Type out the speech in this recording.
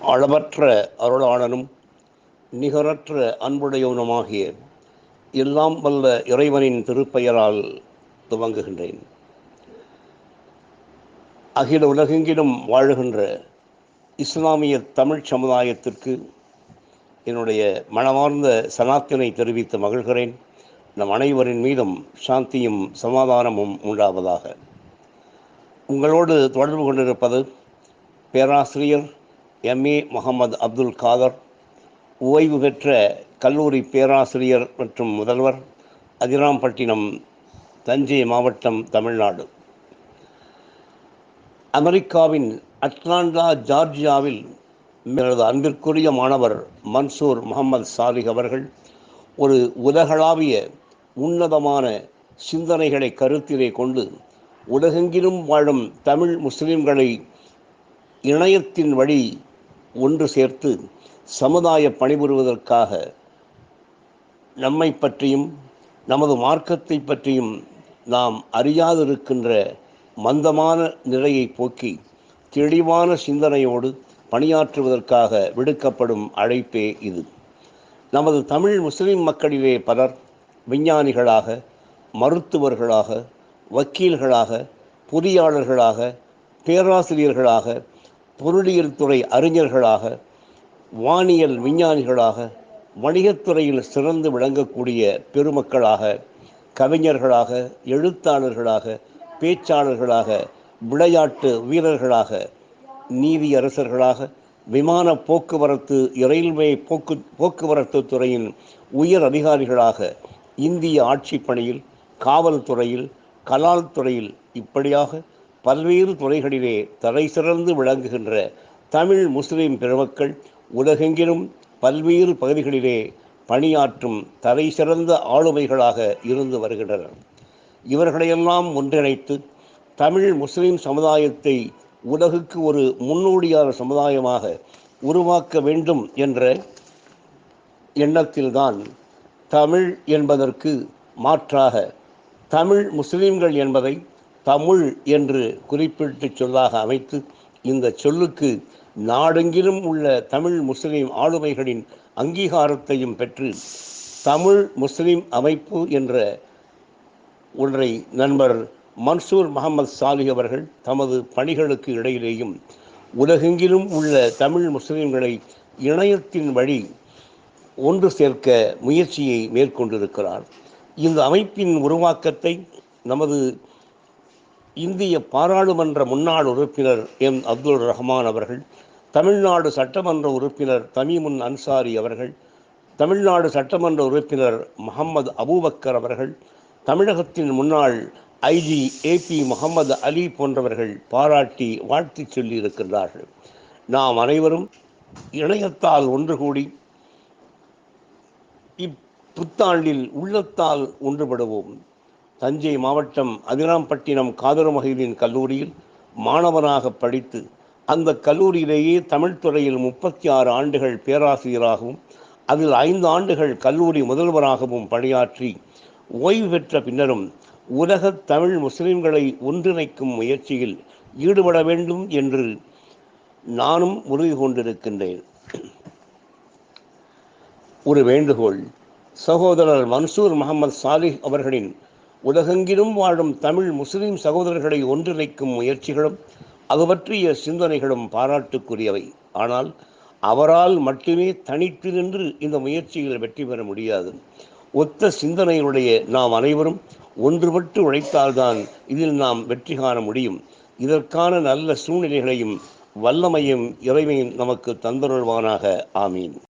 அளவற்ற அருளாளனும் நிகரற்ற அன்புடையவனுமாகிய எல்லாம் வல்ல இறைவனின் திருப்பெயரால் துவங்குகின்றேன். அகில உலகெங்கிலும் வாழுகின்ற இஸ்லாமிய தமிழ் சமுதாயத்திற்கு என்னுடைய மனமார்ந்த சலாத்தினை தெரிவித்து மகிழ்கிறேன். நம் அனைவரின் மீதும் சாந்தியும் சமாதானமும் உண்டாவதாக. உங்களோடு தொடர்பு கொண்டிருப்பது பேராசிரியர் எம்ஏ முகமது அப்துல் காதர், ஓய்வு பெற்ற கல்லூரி பேராசிரியர் மற்றும் முதல்வர், அதிராம்பட்டினம், தஞ்சை மாவட்டம், தமிழ்நாடு. அமெரிக்காவின் அட்லாண்டா, ஜார்ஜியாவில் எனது அன்பிற்குரிய மாணவர் மன்சூர் முகமது சாலிஹ் அவர்கள் ஒரு உலகளாவிய உன்னதமான சிந்தனைகளை கருத்திலே கொண்டு உலகெங்கிலும் வாழும் தமிழ் முஸ்லிம்களை இணையத்தின் வழி ஒன்று சேர்த்து சமுதாய பணிபுரிவதற்காக நம்மை பற்றியும் நமது மார்க்கத்தை பற்றியும் நாம் அறியாதிருக்கின்ற மந்தமான நிலையை போக்கி தெளிவான சிந்தனையோடு பணியாற்றுவதற்காக விடுக்கப்படும் அழைப்பே இது. நமது தமிழ் முஸ்லிம் மக்களிலே பலர் விஞ்ஞானிகளாக, மருத்துவர்களாக, வக்கீல்களாக, பொறியாளர்களாக, பேராசிரியர்களாக, பொருளியல் துறை அறிஞர்களாக, வானியல் விஞ்ஞானிகளாக, வணிகத்துறையில் சிறந்து விளங்கக்கூடிய பெருமக்களாக, கவிஞர்களாக, எழுத்தாளர்களாக, பேச்சாளர்களாக, விளையாட்டு வீரர்களாக, நீதியரசர்களாக, விமான போக்குவரத்து, ரயில்வே போக்குவரத்து துறையின் உயர் அதிகாரிகளாக, இந்திய ஆட்சி பணியில், காவல்துறையில், கலால் துறையில், இப்படியாக பல்வேறு துறைகளிலே தலை சிறந்து விளங்குகின்ற தமிழ் முஸ்லிம் பெருமக்கள் உலகெங்கிலும் பல்வேறு பகுதிகளிலே பணியாற்றும் தலை சிறந்த ஆளுமைகளாக இருந்து வருகின்றனர். இவர்களையெல்லாம் ஒன்றிணைத்து தமிழ் முஸ்லிம் சமுதாயத்தை உலகுக்கு ஒரு முன்னோடியான சமுதாயமாக உருவாக்க வேண்டும் என்ற எண்ணத்தில்தான் தமிழ் என்பதற்கு மாற்றாக தமிழ் முஸ்லிம்கள் என்பதை தமிழ் என்று குறிப்பிட்டு சொல்லாக அமைத்து இந்த சொல்லுக்கு நாடெங்கிலும் உள்ள தமிழ் முஸ்லிம் ஆளுமைகளின் அங்கீகாரத்தையும் பெற்று தமிழ் முஸ்லிம் அமைப்பு என்ற ஒன்றை நண்பர் மன்சூர் முகமது சாலிஹ் அவர்கள் தமது பணிகளுக்கு இடையிலேயும் உலகெங்கிலும் உள்ள தமிழ் முஸ்லிம்களை இணையத்தின் வழி ஒன்று சேர்க்க முயற்சியை மேற்கொண்டிருக்கிறார். இந்த அமைப்பின் உருவாக்கத்தை நமது இந்திய பாராளுமன்ற முன்னாள் உறுப்பினர் எம் அப்துல் ரஹ்மான் அவர்கள், தமிழ்நாடு சட்டமன்ற உறுப்பினர் தமீமுன் அன்சாரி அவர்கள், தமிழ்நாடு சட்டமன்ற உறுப்பினர் முகமது அபூபக்கர் அவர்கள், தமிழகத்தின் முன்னாள் ஐஜி ஏபி முகமது அலி போன்றவர்கள் பாராட்டி வாழ்த்தி சொல்லியிருக்கின்றார்கள். நாம் அனைவரும் இணையத்தால் ஒன்று கூடி இப்புத்தாண்டில் உள்ளத்தால் ஒன்றுபடுவோம். தஞ்சை மாவட்டம் அதிராம்பட்டினம் காதர் மொஹிதீன் கல்லூரியில் மாணவனாக படித்து அந்த கல்லூரியிலேயே தமிழ் துறையில் 36 ஆண்டுகள் பேராசிரியராகவும் அதில் 5 ஆண்டுகள் கல்லூரி முதல்வராகவும் பணியாற்றி ஓய்வு பெற்ற பின்னரும் உலக தமிழ் முஸ்லிம்களை ஒன்றிணைக்கும் முயற்சியில் ஈடுபட வேண்டும் என்று நானும் உறுதி கொண்டிருக்கின்றேன். ஒரு வேண்டுகோள்: சகோதரர் மன்சூர் முகமது சாலிஹ் அவர்களின் உலகெங்கிலும் வாழும் தமிழ் முஸ்லிம் சகோதரர்களை ஒன்றிணைக்கும் முயற்சிகளும் அது பற்றிய சிந்தனைகளும் பாராட்டுக்குரியவை. ஆனால் அவரால் மட்டுமே தனித்து நின்று இந்த முயற்சியில் வெற்றி பெற முடியாது. ஒத்த சிந்தனையுடைய நாம் அனைவரும் ஒன்றுபட்டு உழைத்தால்தான் இதில் நாம் வெற்றி காண முடியும். இதற்கான நல்ல சூழ்நிலைகளையும் வல்லமையும் இறைவன் நமக்கு தந்தருள்வானாக. ஆமீன்.